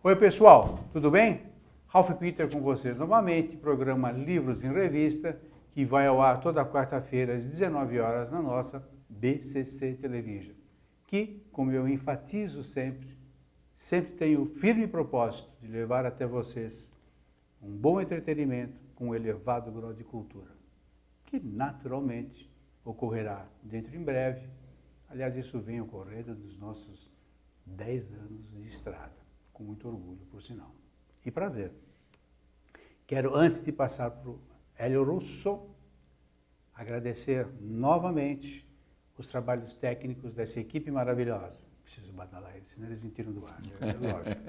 Oi pessoal, tudo bem? Ralph Peter com vocês novamente, programa Livros em Revista, que vai ao ar toda quarta-feira às 19 horas na nossa BCC Television, que, como eu enfatizo sempre tem o firme propósito de levar até vocês um bom entretenimento com um elevado grau de cultura, que naturalmente ocorrerá dentro em breve. Aliás, isso vem ocorrendo nos nossos 10 anos de estrada, com muito orgulho, por sinal, e prazer. Quero, antes de passar para o Hélio Russo, agradecer novamente os trabalhos técnicos dessa equipe maravilhosa. Preciso badalar eles, senão eles me tiram do ar, é lógico.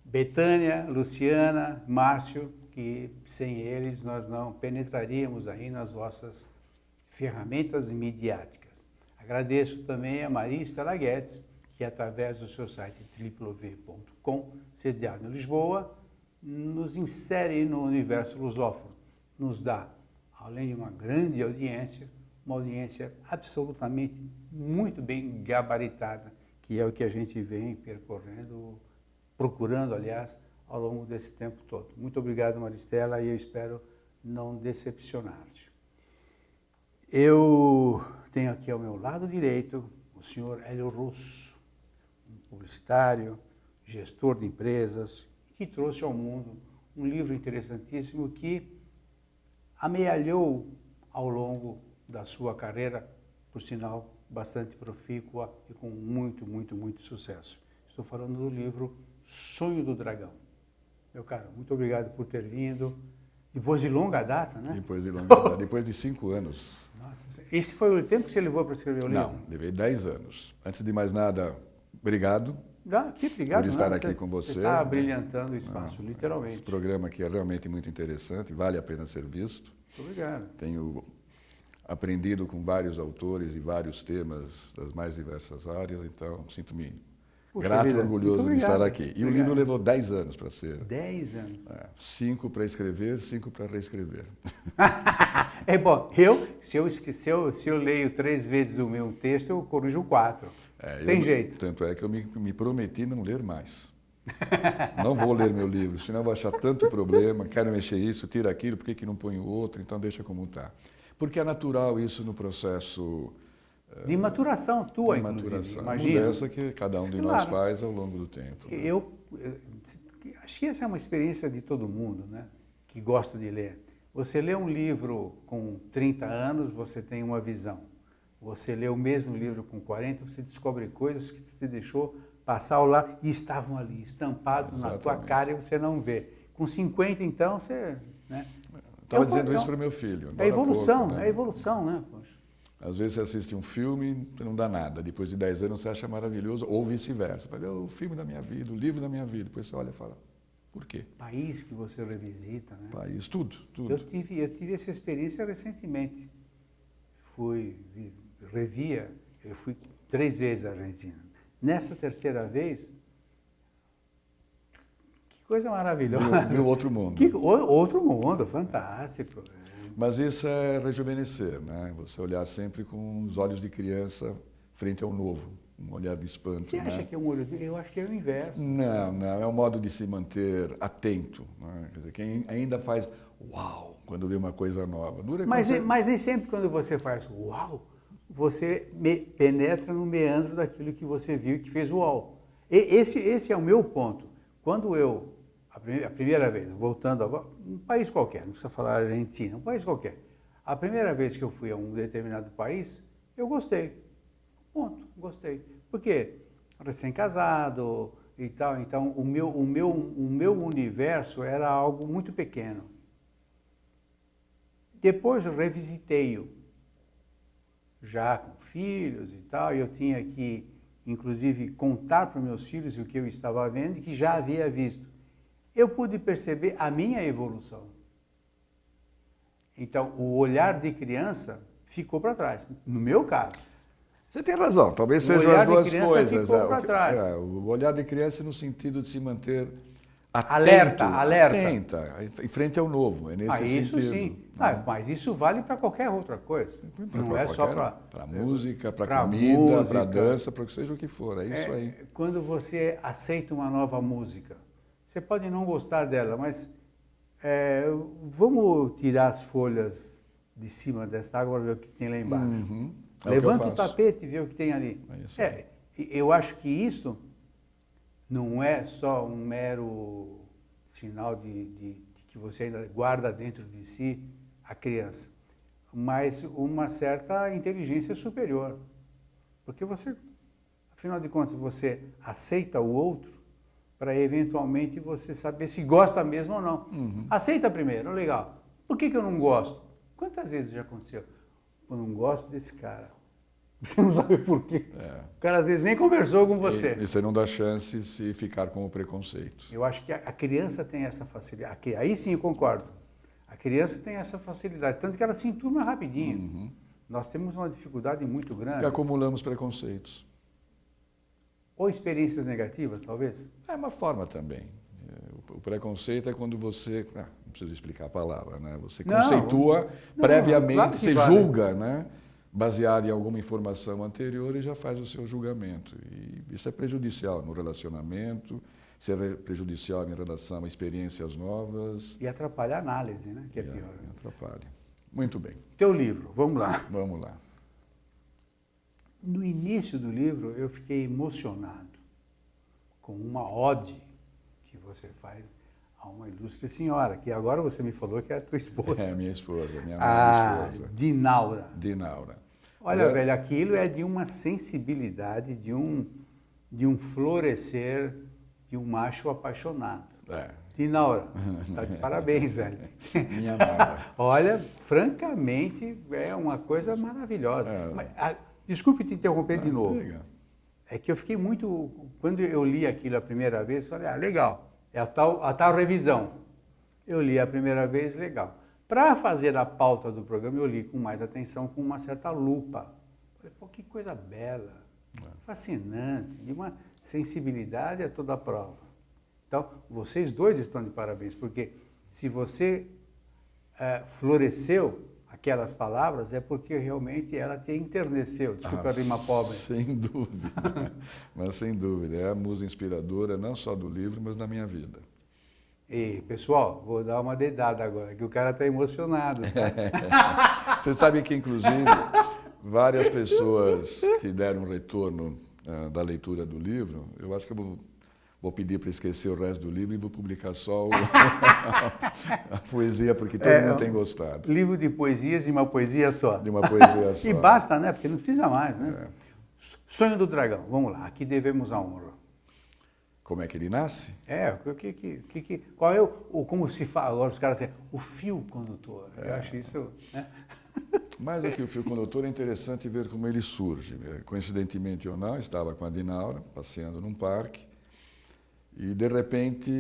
Betânia, Luciana, Márcio, que sem eles nós não penetraríamos aí nas vossas ferramentas midiáticas. Agradeço também a Maria Estela Guedes, que através do seu site www.com, sediado em Lisboa, nos insere no universo lusófono, nos dá, além de uma grande audiência, uma audiência absolutamente muito bem gabaritada, que é o que a gente vem percorrendo, procurando, aliás, ao longo desse tempo todo. Muito obrigado, Maristela, e eu espero não decepcionar-te. Eu tenho aqui ao meu lado direito o senhor Hélio Russo, um publicitário, gestor de empresas, que trouxe ao mundo um livro interessantíssimo que amealhou ao longo da sua carreira, por sinal, bastante profícua e com muito sucesso. Estou falando do livro Sonho do Dragão. Meu caro, muito obrigado por ter vindo. Depois de longa data, né? Depois de longa data, depois de 5 anos. Nossa, esse foi o tempo que você levou para escrever o livro? Não, levei 10 anos. Antes de mais nada, obrigado. Obrigado por estar aqui com você. Você está brilhantando o espaço, literalmente. Esse programa aqui é realmente muito interessante, vale a pena ser visto. Muito obrigado. Tenho aprendido com vários autores e vários temas das mais diversas áreas, então sinto-me grato e orgulhoso de estar aqui. E o livro levou 10 anos para ser. 10 anos. 5 para escrever, 5 para reescrever. É bom, se eu leio 3 vezes o meu texto, eu corrijo 4. Tem jeito. Tanto é que eu me prometi não ler mais. Não vou ler meu livro, senão vou achar tanto problema, quero mexer isso, tira aquilo, por que não põe o outro, então deixa como está. Porque é natural isso no processo de maturação tua, inclusive, imagina. Mudança que cada um de nós faz ao longo do tempo. Eu acho que essa é uma experiência de todo mundo, né? Que gosta de ler. Você lê um livro com 30 anos, você tem uma visão. Você lê o mesmo livro com 40, você descobre coisas que você deixou passar ao lado e estavam ali, estampados na tua cara e você não vê. Com 50, então, você... Né? Estava dizendo isso para o meu filho. É evolução, né? É evolução, né? Poxa. Às vezes você assiste um filme e não dá nada. Depois de 10 anos você acha maravilhoso, ou vice-versa. Vai ver o filme da minha vida, o livro da minha vida. Depois você olha e fala, por quê? País que você revisita, né? País, tudo. Eu tive essa experiência recentemente. Eu fui 3 vezes à Argentina. Nessa terceira vez, que coisa maravilhosa. Viu outro mundo. Outro mundo, fantástico. Mas isso é rejuvenescer, né? Você olhar sempre com os olhos de criança frente ao novo, um olhar de espanto. Você acha que é um olho? Eu acho que é o inverso. Não, é um modo de se manter atento. Né? Quer dizer, quem ainda faz uau quando vê uma coisa nova. Mas nem sempre quando você faz uau, você penetra no meandro daquilo que você viu e que fez uau. Esse é o meu ponto. Quando a primeira vez, voltando agora, um país qualquer, não precisa falar Argentina, um país qualquer. A primeira vez que eu fui a um determinado país, eu gostei. Ponto, gostei. Por quê? Recém-casado e tal, então o meu universo era algo muito pequeno. Depois eu revisitei-o, já com filhos e tal, e eu tinha que, inclusive, contar para os meus filhos o que eu estava vendo e que já havia visto. Eu pude perceber a minha evolução. Então, o olhar de criança ficou para trás, no meu caso. Você tem razão, talvez sejam as duas coisas. O olhar de criança no sentido de se manter Alerta, alerta. Atenta, em frente ao novo, é nesse sentido. Isso sim. Mas isso vale para qualquer outra coisa. Não é só para música, para comida, para dança, para seja o que for, é isso aí. Quando você aceita uma nova música, você pode não gostar dela, mas vamos tirar as folhas de cima desta água e ver o que tem lá embaixo. Levanta o tapete e vê o que tem ali. Eu acho que isso não é só um mero sinal de que você ainda guarda dentro de si a criança, mas uma certa inteligência superior. Porque você, afinal de contas, você aceita o outro para eventualmente você saber se gosta mesmo ou não. Aceita primeiro, legal. Por que eu não gosto? Quantas vezes já aconteceu? Eu não gosto desse cara. Você não sabe por quê. O cara às vezes nem conversou com você. E você não dá chance se ficar com o preconceito. Eu acho que a criança tem essa facilidade. Aí sim eu concordo. A criança tem essa facilidade, tanto que ela se enturma rapidinho. Nós temos uma dificuldade muito grande. Que acumulamos preconceitos. Ou experiências negativas, talvez? É uma forma também. O preconceito é quando você... não preciso explicar a palavra, né? Você conceitua previamente, claro você julga, né? Baseado em alguma informação anterior e já faz o seu julgamento. E isso é prejudicial no relacionamento, isso é prejudicial em relação a experiências novas. E atrapalha a análise, né? Que é pior. Atrapalha. Muito bem. Teu livro, vamos lá. Vamos lá. No início do livro, eu fiquei emocionado com uma ode que você faz a uma ilustre senhora, que agora você me falou que é a tua esposa. É, minha esposa, minha nova esposa. Dinaura. Dinaura. Olha, velho, aquilo é de uma sensibilidade, de um florescer de um macho apaixonado. Dinaura, tá de parabéns, velho. Minha amada. Olha, francamente, é uma coisa maravilhosa. Mas, desculpe te interromper de novo. É que eu fiquei muito... Quando eu li aquilo a primeira vez, falei, legal, é a tal revisão. Eu li a primeira vez, legal. Para fazer a pauta do programa, eu li com mais atenção, com uma certa lupa. Falei, pô, que coisa bela, fascinante, de uma sensibilidade a toda a prova. Então, vocês dois estão de parabéns, porque se você floresceu aquelas palavras, é porque realmente ela te enterneceu. Desculpa a rima pobre. Sem dúvida, mas sem dúvida. É a musa inspiradora, não só do livro, mas da minha vida. E, pessoal, vou dar uma dedada agora, que o cara está emocionado. Tá? Você sabe que, inclusive, várias pessoas que deram um retorno da leitura do livro, eu acho que eu vou pedir para esquecer o resto do livro e vou publicar só a poesia, porque todo mundo tem gostado. Livro de poesias de uma poesia só. De uma poesia só. E basta, né? Porque não precisa mais, né? Sonho do Dragão, vamos lá, aqui devemos a honra. Como é que ele nasce? Qual é como se fala agora, os caras dizem, o fio condutor. Eu acho isso, né? Mais do que o fio condutor, é interessante ver como ele surge. Coincidentemente ou não, estava com a Dinaura, passeando num parque, e de repente,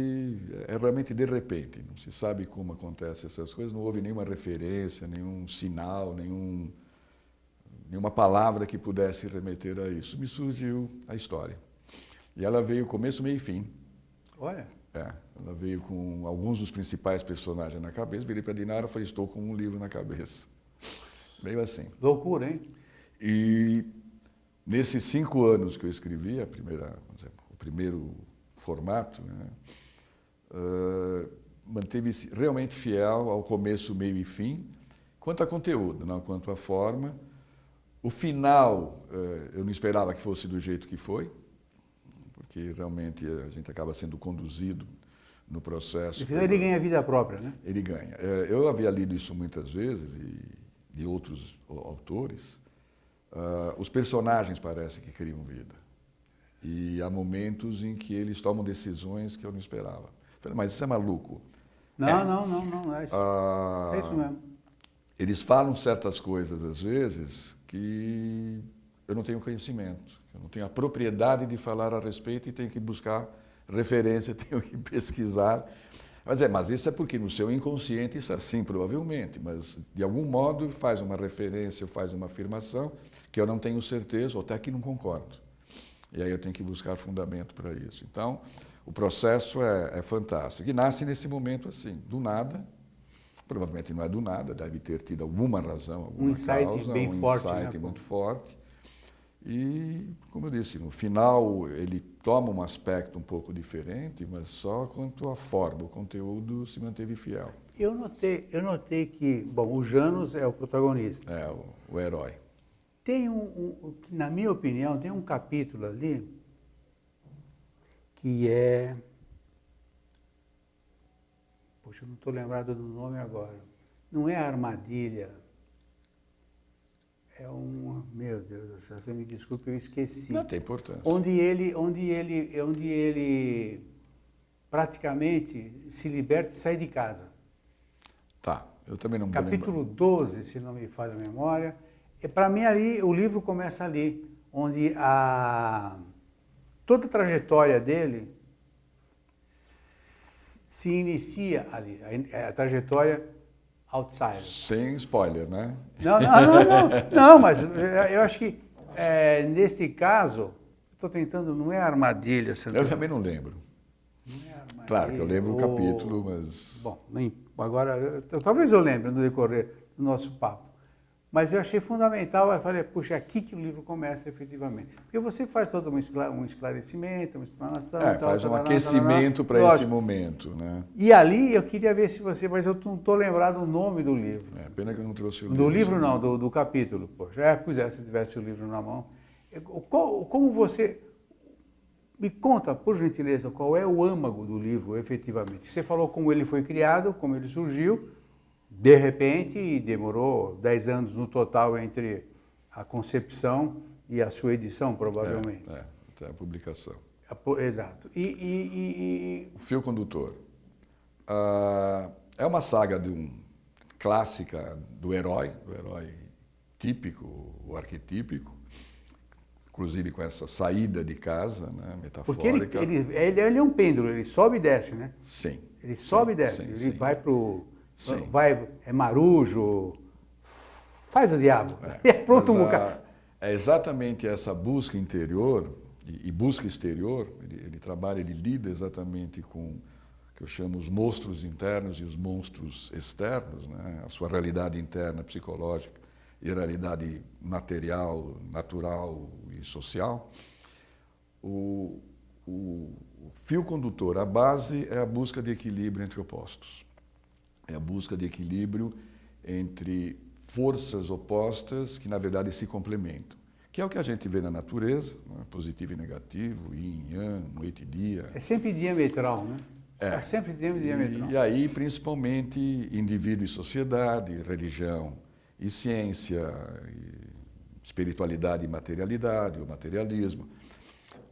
é realmente de repente, não se sabe como acontecem essas coisas, não houve nenhuma referência, nenhum sinal, nenhuma palavra que pudesse remeter a isso. Me surgiu a história. E ela veio começo, meio e fim. Olha. Ela veio com alguns dos principais personagens na cabeça, virei para a Dinaura e falei, estou com um livro na cabeça. Meio assim. Loucura, hein? E nesses 5 anos que eu escrevi, o primeiro formato, né, manteve-se realmente fiel ao começo, meio e fim, quanto a conteúdo, não quanto a forma. O final, eu não esperava que fosse do jeito que foi, porque realmente a gente acaba sendo conduzido no processo. No final ele ganha vida própria, né? Ele ganha. Eu havia lido isso muitas vezes, e de outros autores. Os personagens parecem que criam vida. E há momentos em que eles tomam decisões que eu não esperava. Falei, mas isso é maluco. Não, é isso. É isso mesmo. Eles falam certas coisas, às vezes, que eu não tenho conhecimento. Eu não tenho a propriedade de falar a respeito e tenho que buscar referência, tenho que pesquisar. Mas isso é porque no seu inconsciente isso é assim, provavelmente, mas de algum modo faz uma referência, faz uma afirmação que eu não tenho certeza ou até que não concordo. E aí eu tenho que buscar fundamento para isso. Então, O processo é fantástico. E nasce nesse momento assim, do nada. Provavelmente não é do nada, deve ter tido alguma razão, alguma insight causa, bem forte, insight né? muito forte. E, como eu disse, no final ele toma um aspecto um pouco diferente, mas só quanto à forma, o conteúdo se manteve fiel. Eu notei que, bom, o Janus é o protagonista. É, o herói. Tem na minha opinião, tem um capítulo ali que é... Poxa, eu não estou lembrado do nome agora. Não é a armadilha. É uma... Meu Deus do céu, você me desculpe, eu esqueci. Não tem importância. Onde ele praticamente se liberta e sai de casa. Tá, eu também não vou lembrar. Capítulo 12, se não me falha a memória. Para mim, ali, o livro começa ali, onde toda a trajetória dele se inicia ali, a trajetória outsider. Sem spoiler, né? Não, mas eu acho que nesse caso, estou tentando, não é armadilha. Eu também não lembro. Não é armadilha. Claro que eu lembro o capítulo, mas... Bom, agora, talvez eu lembre no decorrer do nosso papo. Mas eu achei fundamental, eu falei, puxa, é aqui que o livro começa efetivamente. Porque você faz todo um esclarecimento, uma explanação... faz um aquecimento para esse momento, né? E ali eu queria ver se você... Mas eu não estou lembrado o nome do livro. Pena que eu não trouxe o livro. Do livro não, do capítulo. Poxa, pois é, se tivesse o livro na mão. Como você... Me conta, por gentileza, qual é o âmago do livro, efetivamente. Você falou como ele foi criado, como ele surgiu, de repente, e demorou 10 anos no total entre a concepção e a sua edição, provavelmente. Até a publicação. Exato. O fio condutor. É uma saga clássica do herói típico, o arquetípico, inclusive com essa saída de casa, né, metafórica. Porque ele é um pêndulo, ele sobe e desce, né? Sim. Ele sobe e desce, ele vai para o... É marujo, faz o diabo. Pronto, é exatamente essa busca interior e busca exterior, ele trabalha, ele lida exatamente com o que eu chamo os monstros internos e os monstros externos, né? A sua realidade interna, psicológica, e a realidade material, natural e social. O fio condutor, a base é a busca de equilíbrio entre opostos. É a busca de equilíbrio entre forças opostas que, na verdade, se complementam. Que é o que a gente vê na natureza, né? Positivo e negativo, yin e yang, noite e dia. É sempre diametral, né? É sempre diametral. E aí, principalmente, indivíduo e sociedade, religião e ciência, espiritualidade e materialidade, o materialismo,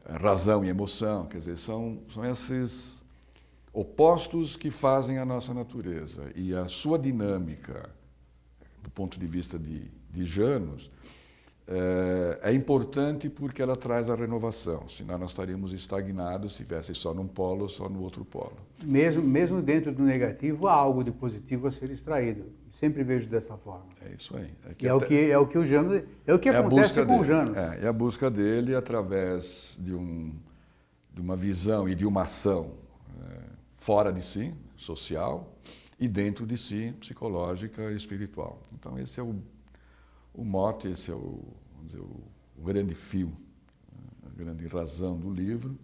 razão e emoção, quer dizer, são esses opostos que fazem a nossa natureza. E a sua dinâmica, do ponto de vista de Janus, é importante porque ela traz a renovação, senão nós estaríamos estagnados se estivesse só num polo ou só no outro polo. Mesmo dentro do negativo, há algo de positivo a ser extraído. Sempre vejo dessa forma. É isso aí. É o que o Janus, é o que acontece com o Janus. É a busca dele através de uma visão e de uma ação fora de si, social, e dentro de si, psicológica e espiritual. Então esse é o mote, esse é o grande fio, a grande razão do livro,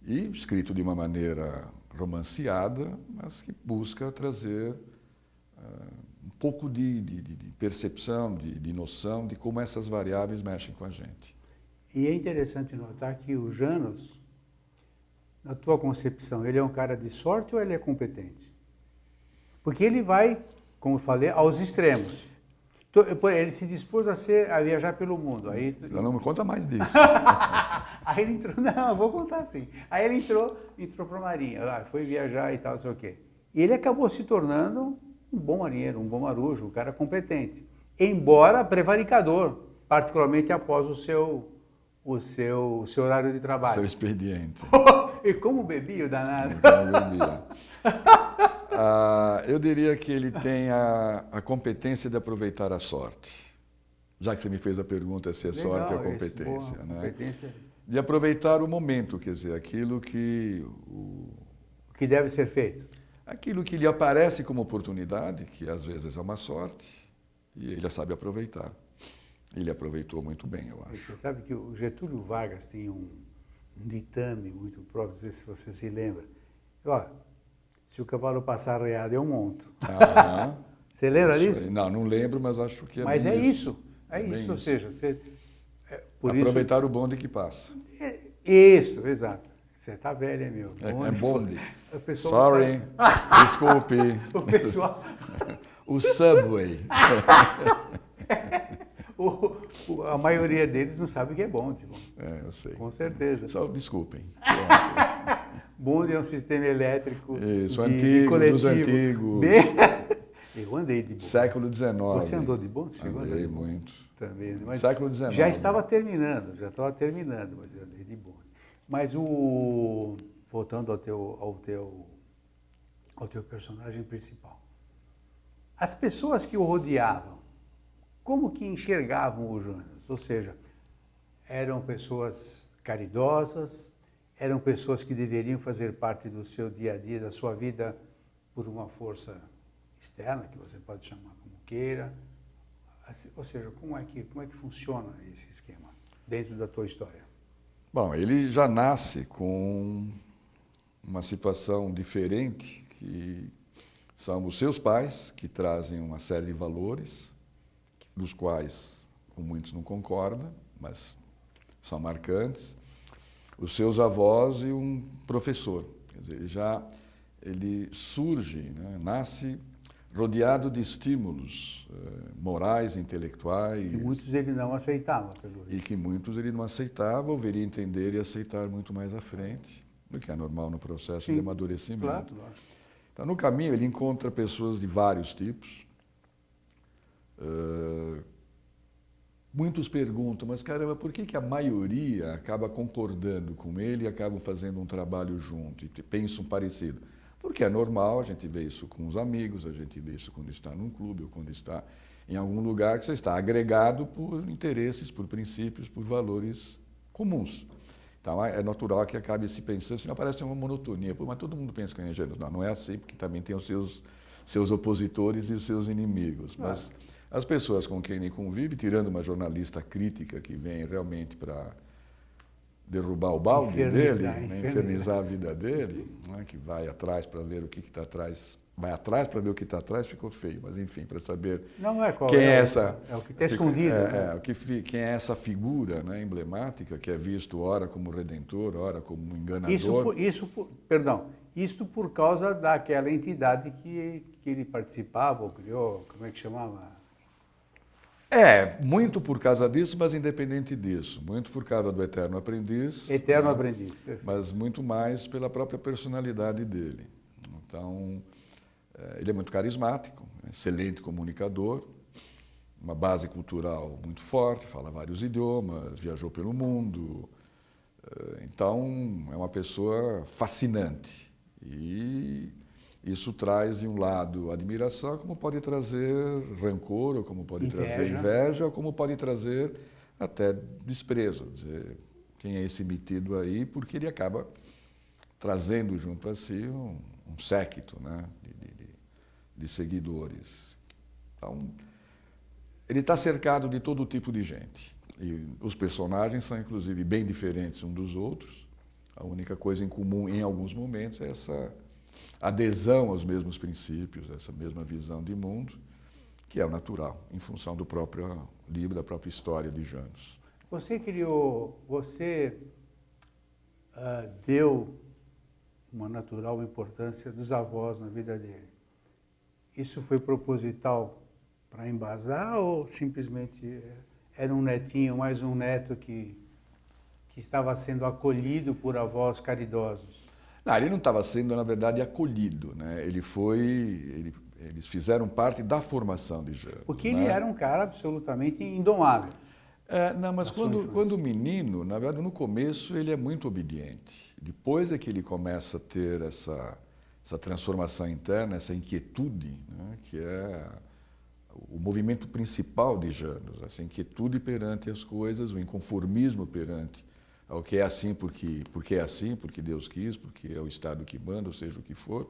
e escrito de uma maneira romanceada, mas que busca trazer um pouco de percepção, de noção de como essas variáveis mexem com a gente. E é interessante notar que o Janus, na tua concepção, ele é um cara de sorte ou ele é competente? Porque ele vai, como eu falei, aos extremos. Ele se dispôs a viajar pelo mundo. Aí, não me conta mais disso. Aí ele entrou, não, eu vou contar sim. Aí ele entrou para a Marinha, foi viajar e tal, não sei o quê. E ele acabou se tornando um bom marinheiro, um bom marujo, um cara competente. Embora prevaricador, particularmente após o seu horário de trabalho. Seu expediente. E como bebia o danado? Eu diria que ele tem a competência de aproveitar a sorte. Já que você me fez a pergunta se é sorte ou competência. Competência. de aproveitar o momento, quer dizer, aquilo que O que deve ser feito. aquilo que lhe aparece como oportunidade, que às vezes é uma sorte, e ele a sabe aproveitar. Ele aproveitou muito bem, eu acho. Você sabe que o Getúlio Vargas tinha um ditame muito próprio, não sei se você se lembra. Ó, se o cavalo passar arreado, eu monto. Aham. Você lembra Isso disso? aí. Não, não lembro, mas acho que é Mas bem é isso. isso. É bem isso, ou seja, você... por aproveitar o bonde que passa. Isso, exato. Você tá velho, é meu. É bonde. O pessoal Sorry, sabe. desculpe. O pessoal... O Subway. A maioria deles não sabe o que é bonde. É, eu sei. Com certeza. Só desculpem. Bonde é um sistema elétrico Isso, de antigo, coletivo. dos antigos. Eu andei de bonde. Século XIX. Você andou de bonde? Chegou a andar Andei de bonde? muito. Também. Mas Século XIX. já estava terminando, mas eu andei de bonde. Mas voltando ao teu personagem principal. As pessoas que o rodeavam, como que enxergavam o Jonas? Ou seja, eram pessoas caridosas, eram pessoas que deveriam fazer parte do seu dia a dia, da sua vida, por uma força externa, que você pode chamar como queira. Ou seja, como é que funciona esse esquema dentro da tua história? Bom, ele já nasce com uma situação diferente, que são os seus pais, que trazem uma série de valores, dos quais com muitos não concorda, mas são marcantes. Os seus avós e um professor. Quer dizer, ele surge, né, nasce rodeado de estímulos morais, intelectuais. Que muitos ele não aceitava, pelo E que muitos ele não aceitava, ou viria entender e aceitar muito mais à frente, do que é normal no processo Sim, de amadurecimento. claro. Então, no caminho, ele encontra pessoas de vários tipos. Muitos perguntam, mas caramba, por que a maioria acaba concordando com ele e acabam fazendo um trabalho junto e pensam parecido? Porque é normal, a gente vê isso com os amigos, a gente vê isso quando está num clube ou quando está em algum lugar que você está agregado por interesses, por princípios, por valores comuns. Então é natural que acabe se pensando, senão parece uma monotonia. Pô, mas todo mundo pensa que é ingênuo. Não, não é assim, porque também tem os seus opositores e os seus inimigos. Mas as pessoas com quem ele convive, tirando uma jornalista crítica que vem realmente para derrubar o balde dele, né, infernizar a vida dele, né, que vai atrás para ver o que está atrás, vai atrás para ver o que está atrás, ficou feio, mas enfim, para saber quem é essa... É o que está escondido. Quem é essa figura, né, emblemática, que é visto ora como redentor, ora como enganador. Isso por causa daquela entidade que ele participava, ou criou, como é que chamava? Muito por causa disso, mas independente disso. Muito por causa do Eterno Aprendiz. Eterno Aprendiz, perfeito. Mas muito mais pela própria personalidade dele. Então, ele é muito carismático, excelente comunicador, uma base cultural muito forte, fala vários idiomas, viajou pelo mundo. Então, é uma pessoa fascinante. E isso traz, de um lado, admiração, como pode trazer rancor, ou como pode trazer inveja, ou como pode trazer até desprezo. Dizer, quem é esse metido aí? Porque ele acaba trazendo junto a si um séquito, né, de seguidores. Então, ele está cercado de todo tipo de gente. E os personagens são, inclusive, bem diferentes uns dos outros. A única coisa em comum, em alguns momentos, é essa adesão aos mesmos princípios, essa mesma visão de mundo, que é o natural, em função do próprio livro, da própria história de Janus. Você deu uma natural importância dos avós na vida dele. Isso foi proposital para embasar ou simplesmente era um netinho, mais um neto que estava sendo acolhido por avós caridosos? Não, ele não estava sendo, na verdade, acolhido, né? Eles fizeram parte da formação de Janus. Porque ele era um cara absolutamente indomável. Não, mas quando menino, na verdade, no começo ele é muito obediente. Depois é que ele começa a ter essa transformação interna, essa inquietude, né? Que é o movimento principal de Janus, essa inquietude perante as coisas, o inconformismo perante ao que é assim porque é assim, porque Deus quis, porque é o Estado que manda, ou seja o que for.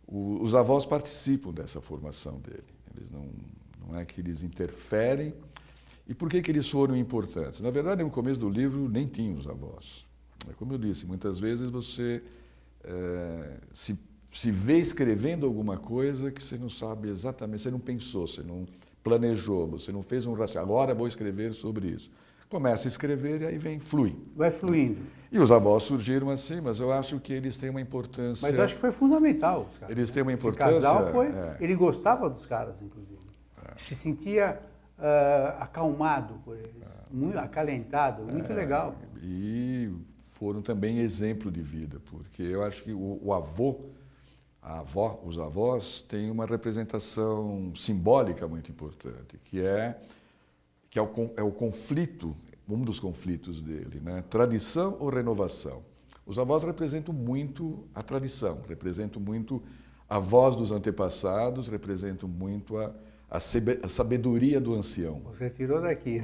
Os avós participam dessa formação dele. Eles não é que eles interferem. E por que eles foram importantes? Na verdade, no começo do livro, nem tinha os avós. Como eu disse, muitas vezes você se vê escrevendo alguma coisa que você não sabe exatamente, você não pensou, você não planejou, você não fez um raciocínio. Agora vou escrever sobre isso. Começa a escrever e aí flui. Vai fluindo. E os avós surgiram assim, mas eu acho que eles têm uma importância... Mas eu acho que foi fundamental, os caras. Eles têm uma importância... Esse casal foi... Ele gostava dos caras, inclusive. Se sentia acalmado por eles, muito acalentado, muito legal. E foram também exemplo de vida, porque eu acho que o avô, a avó, os avós têm uma representação simbólica muito importante, que é o conflito, um dos conflitos dele, né? Tradição ou renovação. Os avós representam muito a tradição, representam muito a voz dos antepassados, representam muito a sabedoria do ancião. Você tirou daqui.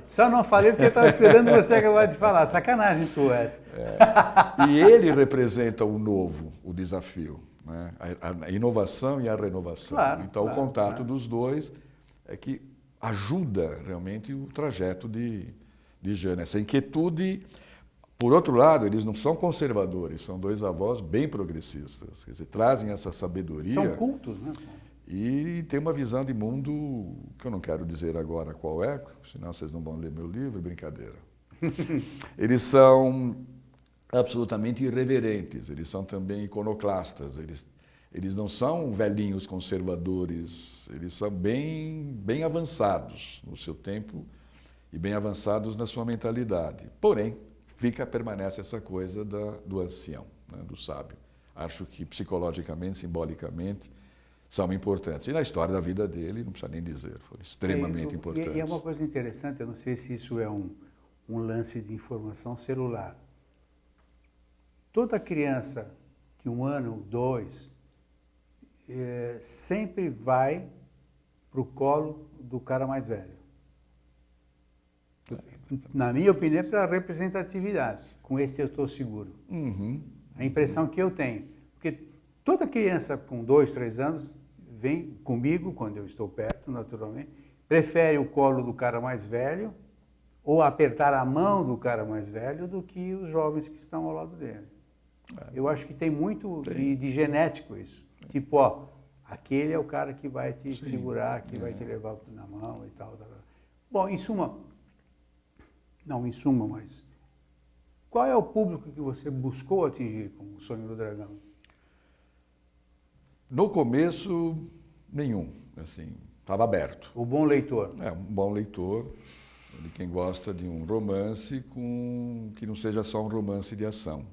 Só não falei porque eu estava esperando você acabar de falar. Sacanagem sua essa. E ele representa o novo, o desafio, né? A inovação e a renovação. Claro, então, claro, o contato dos dois é que ajuda realmente o trajeto de Jânio. Essa inquietude, por outro lado, eles não são conservadores, são dois avós bem progressistas, quer dizer, trazem essa sabedoria. São cultos, né? E tem uma visão de mundo que eu não quero dizer agora qual é, senão vocês não vão ler meu livro, é brincadeira. Eles são absolutamente irreverentes, eles são também iconoclastas, eles não são velhinhos conservadores, eles são bem avançados no seu tempo e bem avançados na sua mentalidade. Porém, permanece essa coisa do ancião, né, do sábio. Acho que psicologicamente, simbolicamente, são importantes. E na história da vida dele, não precisa nem dizer, foram extremamente importantes. E é uma coisa interessante, eu não sei se isso é um lance de informação celular. Toda criança de 1 ano, 2, sempre vai para o colo do cara mais velho. Na minha opinião, é pela representatividade. Com esse eu estou seguro. Uhum. A impressão que eu tenho. Porque toda criança com 2, 3 anos vem comigo, quando eu estou perto, naturalmente, prefere o colo do cara mais velho ou apertar a mão do cara mais velho do que os jovens que estão ao lado dele. Eu acho que tem muito de genético isso. Tipo, ó, aquele é o cara que vai te segurar, que vai te levar na mão e tal. Bom, em suma, mas qual é o público que você buscou atingir com o Sonho do Dragão? No começo, nenhum, assim, estava aberto. O bom leitor. Um bom leitor, de quem gosta de um romance que não seja só um romance de ação.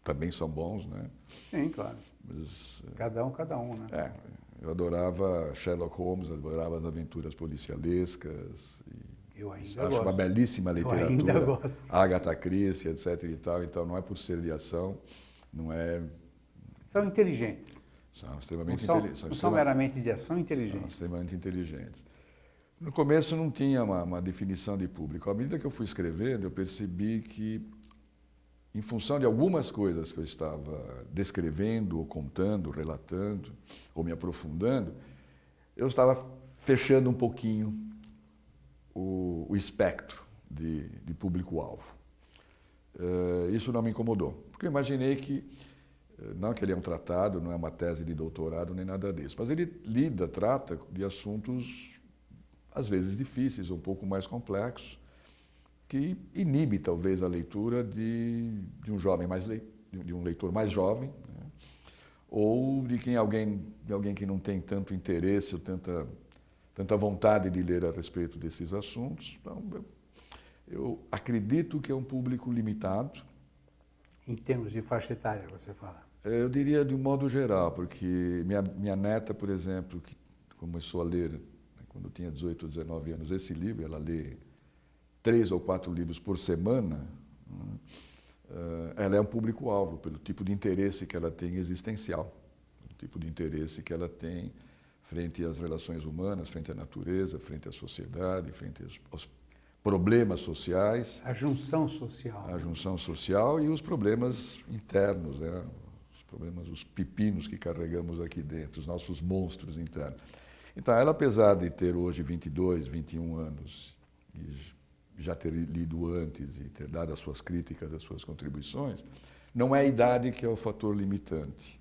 Também são bons, né? Sim, claro. Mas, cada um, né? Eu adorava Sherlock Holmes, adorava as aventuras policialescas. Eu ainda acho gosto. Uma belíssima literatura. Eu ainda gosto. Agatha Christie, etc. e tal. Então, não é por ser de ação, não é... São inteligentes. São extremamente inteligentes. Não são meramente de ação, inteligentes. São extremamente inteligentes. No começo não tinha uma definição de público. À medida que eu fui escrevendo, eu percebi que, em função de algumas coisas que eu estava descrevendo, ou contando, relatando, ou me aprofundando, eu estava fechando um pouquinho o espectro de público-alvo. Isso não me incomodou, porque eu imaginei que, não que ele é um tratado, não é uma tese de doutorado, nem nada disso, mas ele trata de assuntos, às vezes difíceis, um pouco mais complexos, que inibe talvez a leitura de um jovem de um leitor mais jovem, né? Ou de alguém que não tem tanto interesse ou tanta vontade de ler a respeito desses assuntos. Então, eu acredito que é um público limitado. Em termos de faixa etária, você fala? Eu diria de um modo geral, porque minha neta, por exemplo, que começou a ler quando tinha 18 ou 19 anos esse livro, ela lê 3 ou 4 livros por semana, ela é um público-alvo pelo tipo de interesse que ela tem existencial, pelo tipo de interesse que ela tem frente às relações humanas, frente à natureza, frente à sociedade, frente aos problemas sociais, A junção social. a junção social e os problemas internos, né? Os problemas, os pepinos que carregamos aqui dentro, os nossos monstros internos. Então, ela, apesar de ter hoje 22, 21 anos, e já ter lido antes e ter dado as suas críticas, as suas contribuições, não é a idade que é o fator limitante.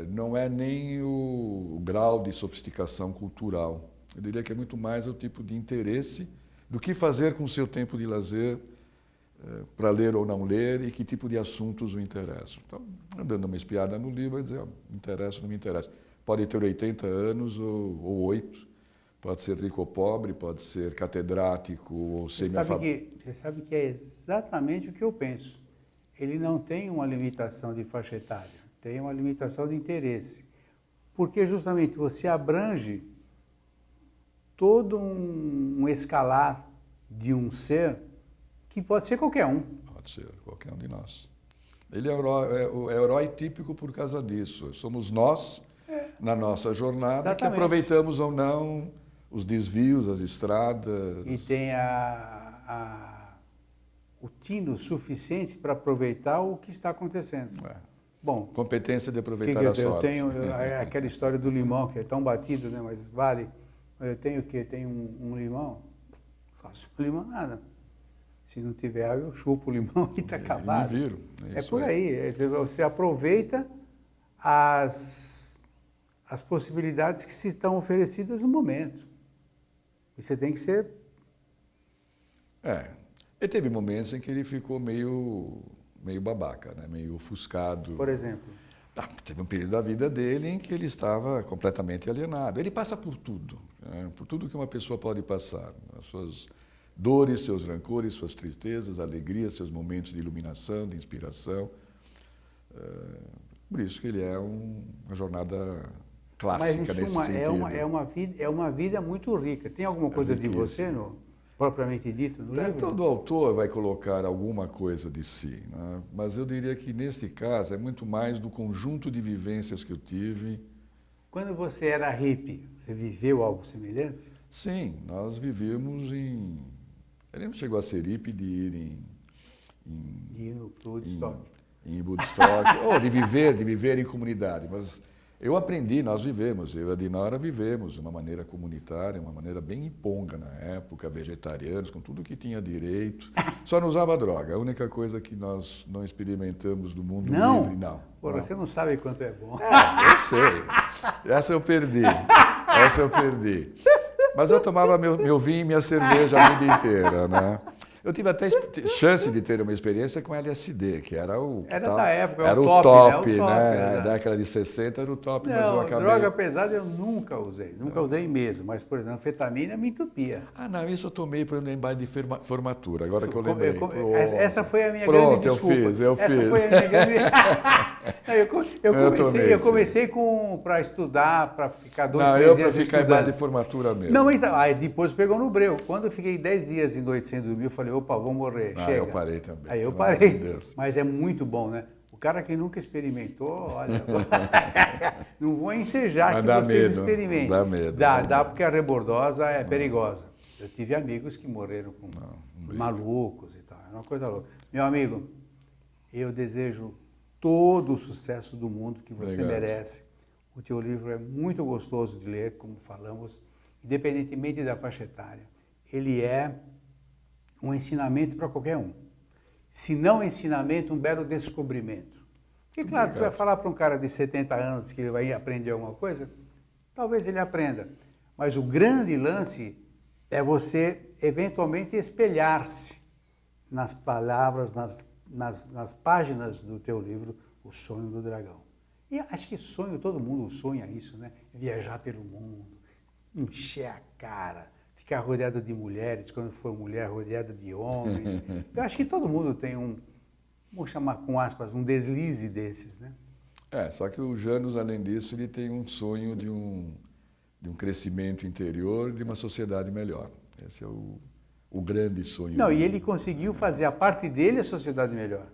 Não é nem o grau de sofisticação cultural. Eu diria que é muito mais o tipo de interesse do que fazer com o seu tempo de lazer para ler ou não ler e que tipo de assuntos o interessam. Então, dando uma espiada no livro, vai dizer, me interessa ou não me interessa. Pode ter 80 anos ou 8, pode ser rico ou pobre, pode ser catedrático ou semi-alfabetizado. Você sabe que é exatamente o que eu penso. Ele não tem uma limitação de faixa etária, tem uma limitação de interesse. Porque justamente você abrange todo um escalar de um ser que pode ser qualquer um. Pode ser qualquer um de nós. Ele é o herói típico por causa disso. Somos nós, na nossa jornada, Exatamente. que aproveitamos ou não os desvios, as estradas. E tem o tino suficiente para aproveitar o que está acontecendo. Bom, Competência de aproveitar eu a sorte. tenho aquela história do limão, que é tão batido, né? Mas vale. Eu tenho o quê? Tenho um limão, faço limonada. Se não tiver água, eu chupo o limão e está acabado. Me viro. É por aí. Você aproveita as possibilidades que se estão oferecidas no momento. E você tem que ser... Ele teve momentos em que ele ficou meio babaca, né? Meio ofuscado. Por exemplo? Teve um período da vida dele em que ele estava completamente alienado. Ele passa por tudo, né? Por tudo que uma pessoa pode passar. As suas dores, seus rancores, suas tristezas, alegrias, seus momentos de iluminação, de inspiração. Por isso que ele é uma jornada clássica. Mas, em nesse suma, sentido. é uma vida muito rica. Tem alguma coisa de você, propriamente dito, no livro? Todo autor vai colocar alguma coisa de si, né? Mas eu diria que, neste caso, é muito mais do conjunto de vivências que eu tive. Quando você era hippie, você viveu algo semelhante? Sim, nós vivíamos em... Ele não chegou a ser hippie de ir Ir no Woodstock. em Woodstock, ou de viver em comunidade, mas eu aprendi, nós vivemos, eu e a Dinara vivemos de uma maneira comunitária, uma maneira bem iponga na época, vegetarianos, com tudo que tinha direito, só não usava droga, a única coisa que nós não experimentamos do mundo livre, não. Pô, você não sabe quanto é bom. Eu sei, essa eu perdi, mas eu tomava meu vinho e minha cerveja a vida inteira, né? Eu tive até chance de ter uma experiência com LSD, que era o da época, era o top, top, né? Década de 60 era o top, mas eu Não, acabei... droga pesada eu nunca usei mesmo, mas, por exemplo, anfetamina me entupia. Não, isso eu tomei por exemplo, em baile de formatura, agora que eu lembrei. Essa foi a minha grande desculpa. Eu fiz. Essa foi a minha grande... eu comecei sim. para estudar, para ficar 2, 3 dias estudando. Para ficar em baile de formatura mesmo. Não, então, aí depois pegou no breu. Quando eu fiquei 10 dias em noite sem dormir, eu falei, opa, vou morrer, chega. Eu parei também. Aí eu parei, mas é muito bom, né? O cara que nunca experimentou, olha, não vou ensejar que vocês experimentem. Dá medo. Dá porque a rebordosa é perigosa. Eu tive amigos que morreram com malucos e tal, é uma coisa louca. Meu amigo, eu desejo todo o sucesso do mundo que você merece. O teu livro é muito gostoso de ler, como falamos, independentemente da faixa etária. Ele é um ensinamento para qualquer um. Se não ensinamento, um belo descobrimento. Porque, claro, você vai falar para um cara de 70 anos que ele vai aprender alguma coisa, talvez ele aprenda. Mas o grande lance é você, eventualmente, espelhar-se nas palavras, nas páginas do teu livro, O Sonho do Dragão. E acho que todo mundo sonha isso, né? Viajar pelo mundo, encher a cara, ficar rodeado de mulheres, quando for mulher, rodeado de homens. Eu acho que todo mundo tem vamos chamar com aspas, um deslize desses, né? Só que o Janus, além disso, ele tem um sonho de um crescimento interior, de uma sociedade melhor. Esse é o grande sonho. Não, e ele conseguiu fazer a parte dele a sociedade melhor,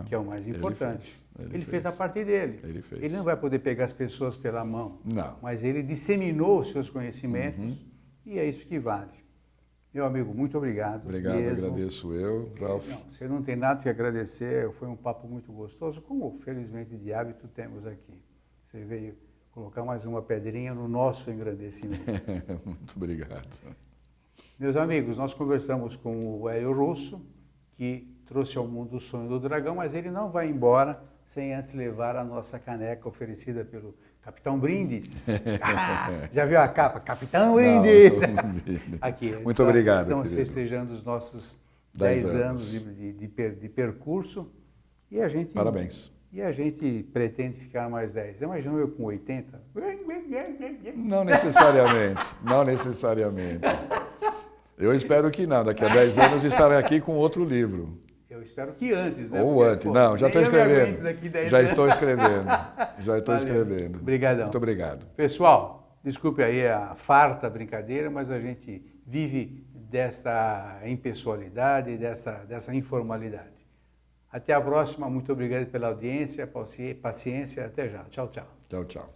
que é o mais importante. Ele fez a parte dele. Ele não vai poder pegar as pessoas pela mão, não. Mas ele disseminou os seus conhecimentos e é isso que vale. Meu amigo, muito obrigado. Obrigado, mesmo. agradeço eu, Ralph. Não, você não tem nada que agradecer, foi um papo muito gostoso, como felizmente de hábito temos aqui. Você veio colocar mais uma pedrinha no nosso engrandecimento. Muito obrigado. Meus amigos, nós conversamos com o Hélio Russo, que trouxe ao mundo o sonho do dragão, mas ele não vai embora sem antes levar a nossa caneca oferecida pelo Capitão Brindes. Já viu a capa? Capitão Brindes! Não, aqui, muito obrigado. Estamos querido. festejando os nossos 10 anos de percurso e a gente... Parabéns. E a gente pretende ficar mais 10. Imagina eu com 80? Não necessariamente, não necessariamente. Eu espero que não, daqui a 10 anos estarei aqui com outro livro. Eu espero que antes, né? Ou Porque, antes, pô, não, já estou escrevendo. Já estou escrevendo, já estou Valeu. escrevendo. Obrigadão. Muito obrigado. Pessoal, desculpe aí a farta brincadeira, mas a gente vive dessa impessoalidade, dessa informalidade. Até a próxima, muito obrigado pela audiência, paciência, até já. Tchau, tchau. Tchau, tchau.